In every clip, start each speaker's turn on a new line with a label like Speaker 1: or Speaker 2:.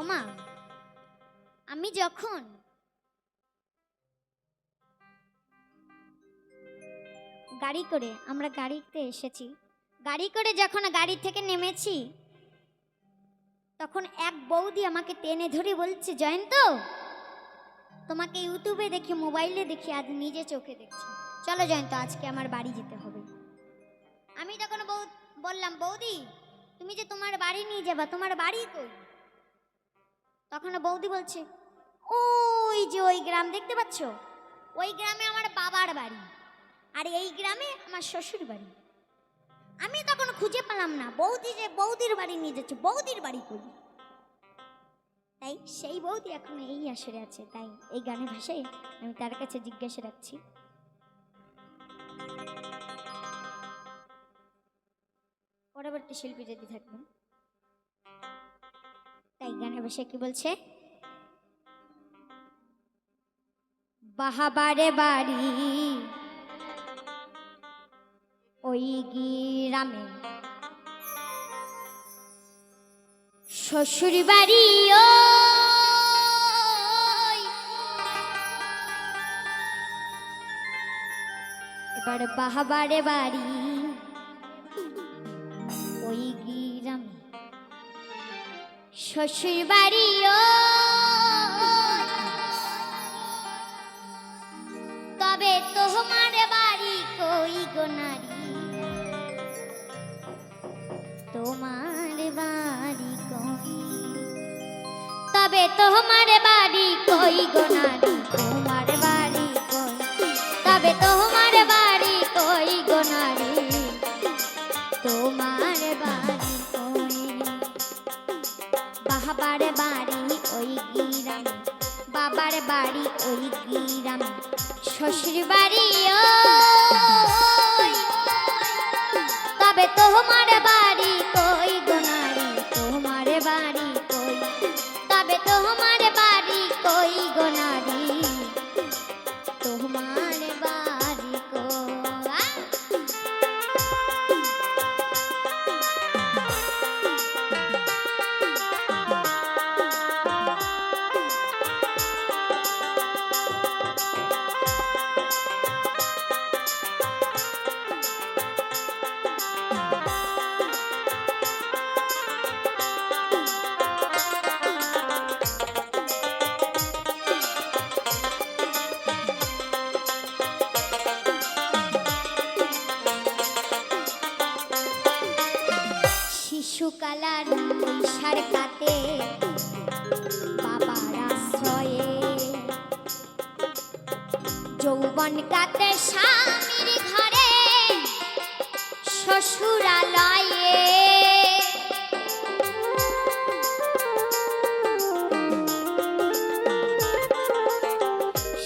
Speaker 1: ওমা, আমি যখন আমরা গাড়িতে এসেছি, গাড়ি করে যখন গাড়ি থেকে নেমেছি, তখন এক বৌদি আমাকে টেনে ধরে বলছে, জয়ন্ত, তোমাকে ইউটিউবে দেখি, মোবাইলে দেখি, আজ নিজে চোখে দেখছি, চলো জয়ন্ত, আজকে আমার বাড়ি যেতে হবে। আমি তখন বললাম, বৌদি, তুমি যে তোমার বাড়ি নিয়ে যাবা, তোমার বাড়ি কই? তখন বৌদি বলছে, ওই যে ওই গ্রাম দেখতে পাচ্ছ, ওই গ্রামে আমার বাবার বাড়ি, আর এই গ্রামে আমার শ্বশুর বাড়ি। আমি তখন খুঁজে পেলাম না, বৌদি যে বৌদির বাড়ি নিয়ে যাচ্ছে, বৌদির বাড়ি কই? তাই সেই বৌদি এখন এই আসরে আছে, তাই এই গানের ভাষায় আমি তার কাছে জিজ্ঞাসা রাখছি। পরবর্তী শিল্পী যদি থাকবেন, তাই গানের ভাষায় কি বলছে? বাহাবারে বাড়ি ওই গ্রামে, শ্বশুর বাড়ি এবার বাহাবারে বাড়ি ওই গ্রামে, শ্বশুর বাড়ি তবে তোমার বাড়ি কই গো নারী, তোমার বাড়ি কই, তবে তোমার বাড়ি কই গো নারী, তোমার বাড়ি কই, তবে তোমার বাড়ি কই গো নারী, তোমার বাড়ি কই। বাবার বাড়ি ওই গ্রামে, বাবার বাড়ি ওই গ্রামে, শ্বশুর বাড়ি তবে তোমার বাড়ি কই গো নারী, তোমার বাড়ি কই, তবে তোমার বাড়ি কই গো নারী, তোমার বাড়ি কই। শিশুকালার বৈশার কাতে বাবার আশ্রয়ে, যৌবন কাতে স্বামীর ঘরে, শ্বশুরালয়ে,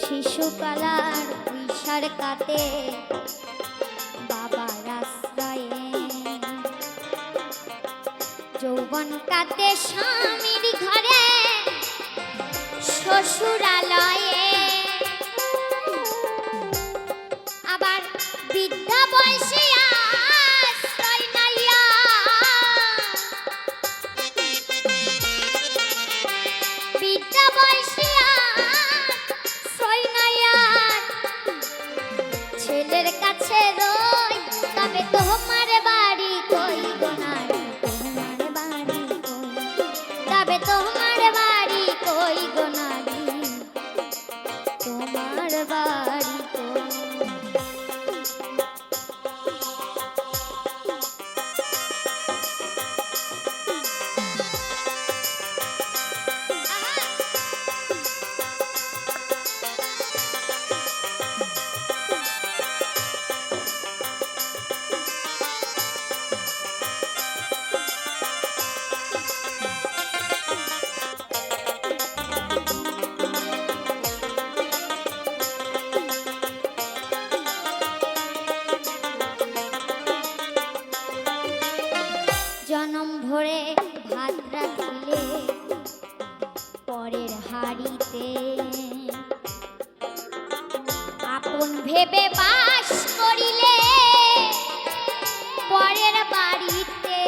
Speaker 1: শিশুকালার বৈশার কাতে বাবার আশ্রয়ে, যৌবন কাতে স্বামীর ঘরে, শ্বশুরালয়ে, আবার বিদ্যা বয়সে আশ্রয় নাইয়া, বিদ্যা বয়সে আশ্রয় নাইয়া, ছেলের কাছে রই, তবে তোমার বাড়ি কই গো নারী, তোমার বাড়ি কই, তবে তোমার বাড়ি কই গো নারী, তোমার বাড়ি কই। জনম ভরে ভাত রাখিলে পরের হাড়িতে, আপন ভেবে বাস করিলে পরের বাড়িতে,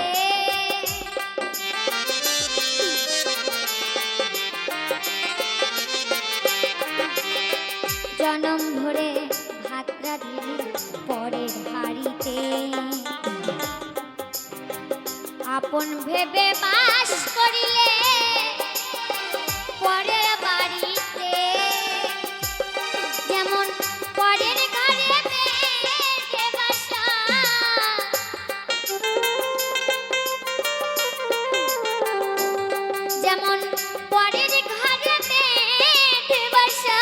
Speaker 1: আপন ভেবে বাস করিলে পরের বাড়িতে, যেমন পরের ঘরে বেঁধে বাসা, যেমন পরের ঘরে বেঁধে বাসা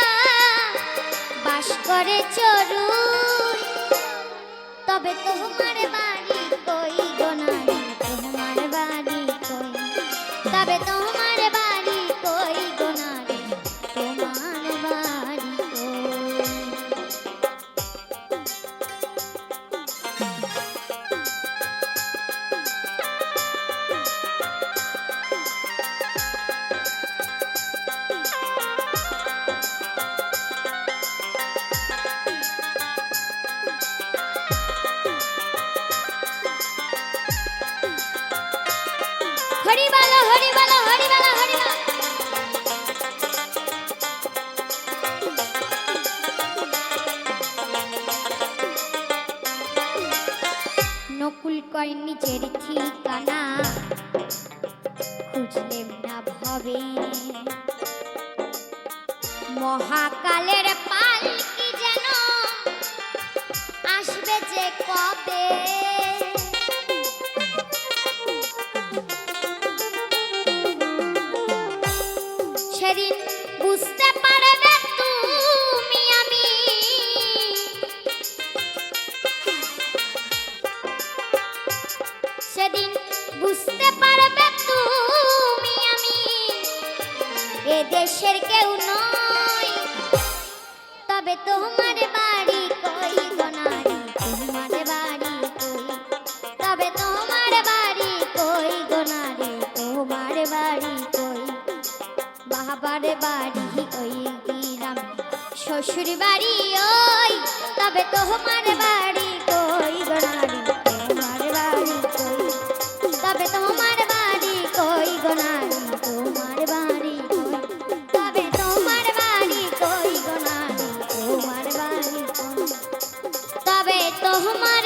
Speaker 1: বাস করে চড়ুই, তবে তোমার বাড়ি কই গো নারী, তোমার বাড়ি কই, তবে তোমার বাড়ি কই গো নারী, তোমার বাড়ি কই। হরি বলো হরি বলো হরি বলো হরি বলো। নকুল কয় নিজের ঠিকানা খুঁজলেম না ভবে, মহাকালের পালকি যেন আসবে যে কবে, সেদিন বুঝতে পারবে তুমি আমি, সেদিন বুঝতে পারবে তুমি আমি এ দেশের কেউ নই, তবে তোমার বাড়ি কই গো নারী, তোমার বাড়ি কই, তবে তোমার বাড়ি কই গো নারী, তোমার বাড়ি কই। বাবার বাড়ি ওই গ্রাম, শ্বশুর বাড়ি ওই, তবে তোমার বাড়ি কই গো নারী, তোমার বাড়ি কই, তবে তোমার বাড়ি কই গো নারী, তোমার বাড়ি কই, তবে তোমার বাড়ি কই গো নারী, তোমার বাড়ি কই, তবে তোমার